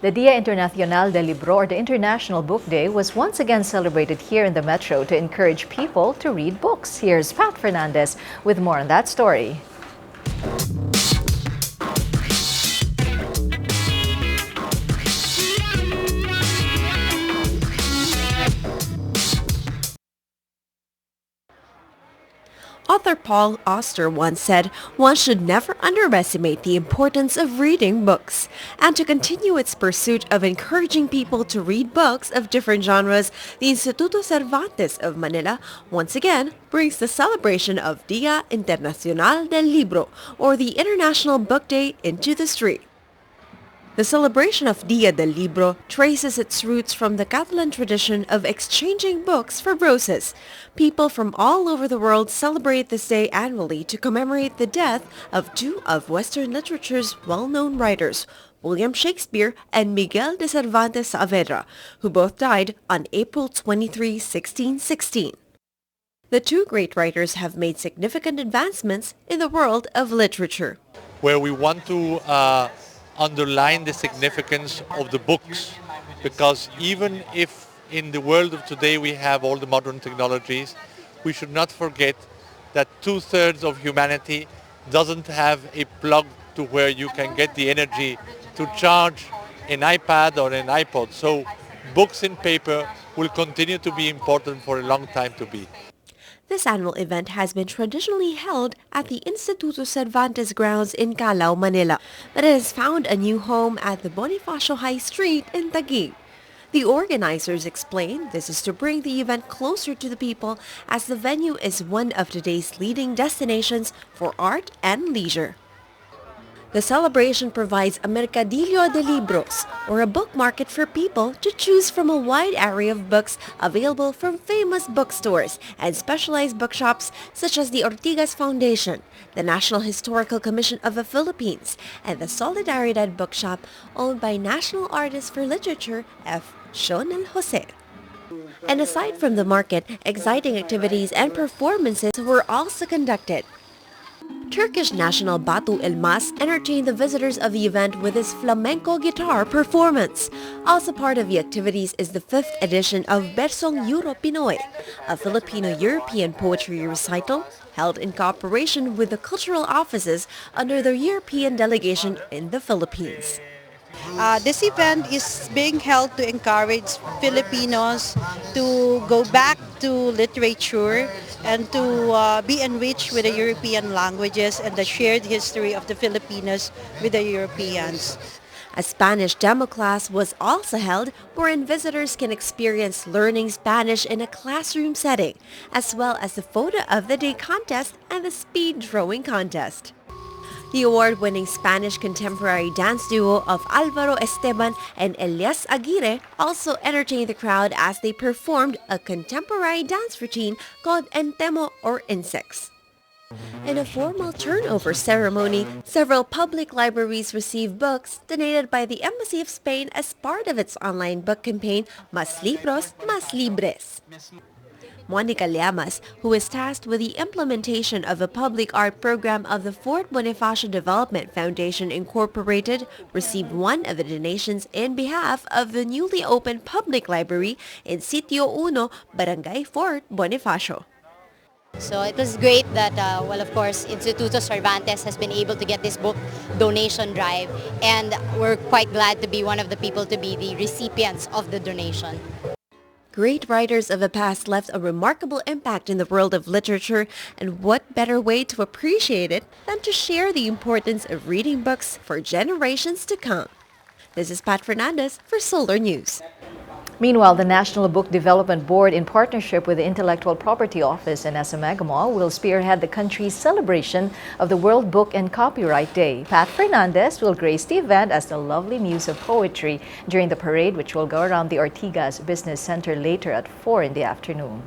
The Dia Internacional del Libro, or the International Book Day, was once again celebrated here in the Metro to encourage people to read books. Here's Pat Fernandez with more on that story. Author Paul Auster once said, one should never underestimate the importance of reading books. And to continue its pursuit of encouraging people to read books of different genres, the Instituto Cervantes of Manila once again brings the celebration of Dia Internacional del Libro, or the International Book Day, into the street. The celebration of Dia del Libro traces its roots from the Catalan tradition of exchanging books for roses. People from all over the world celebrate this day annually to commemorate the death of two of Western literature's well-known writers, William Shakespeare and Miguel de Cervantes Saavedra, who both died on April 23, 1616. The two great writers have made significant advancements in the world of literature. Where we want to underline the significance of the books, because even if in the world of today we have all the modern technologies, we should not forget that 2/3 of humanity doesn't have a plug to where you can get the energy to charge an iPad or an iPod. So books in paper will continue to be important for a long time to be. This annual event has been traditionally held at the Instituto Cervantes grounds in Calao, Manila, but it has found a new home at the Bonifacio High Street in Taguig. The organizers explain this is to bring the event closer to the people, as the venue is one of today's leading destinations for art and leisure. The celebration provides a mercadillo de libros, or a book market for people to choose from a wide array of books available from famous bookstores and specialized bookshops such as the Ortigas Foundation, the National Historical Commission of the Philippines, and the Solidaridad Bookshop owned by National Artist for Literature F. Shonel Jose. And aside from the market, exciting activities and performances were also conducted. Turkish national Batu Elmas entertained the visitors of the event with his flamenco guitar performance. Also part of the activities is the 5th edition of Bersong Euro Pinoy, a Filipino-European poetry recital held in cooperation with the cultural offices under the European delegation in the Philippines. This event is being held to encourage Filipinos to go back to literature and to be enriched with the European languages and the shared history of the Filipinos with the Europeans. A Spanish demo class was also held, wherein visitors can experience learning Spanish in a classroom setting, as well as the Photo of the Day contest and the speed drawing contest. The award-winning Spanish contemporary dance duo of Alvaro Esteban and Elias Aguirre also entertained the crowd as they performed a contemporary dance routine called Entemo, or Insects. In a formal turnover ceremony, several public libraries received books donated by the Embassy of Spain as part of its online book campaign, Más Libros, Más Libres. Monica Llamas, who is tasked with the implementation of a public art program of the Fort Bonifacio Development Foundation Incorporated, received one of the donations in behalf of the newly opened public library in Sitio 1, Barangay Fort Bonifacio. So it was great that, of course, Instituto Cervantes has been able to get this book donation drive, and we're quite glad to be one of the people to be the recipients of the donation. Great writers of the past left a remarkable impact in the world of literature, and what better way to appreciate it than to share the importance of reading books for generations to come. This is Pat Fernandez for Solar News. Meanwhile, the National Book Development Board, in partnership with the Intellectual Property Office and SM Mall, will spearhead the country's celebration of the World Book and Copyright Day. Pat Fernandez will grace the event as the lovely muse of poetry during the parade, which will go around the Ortigas Business Center later at 4 in the afternoon.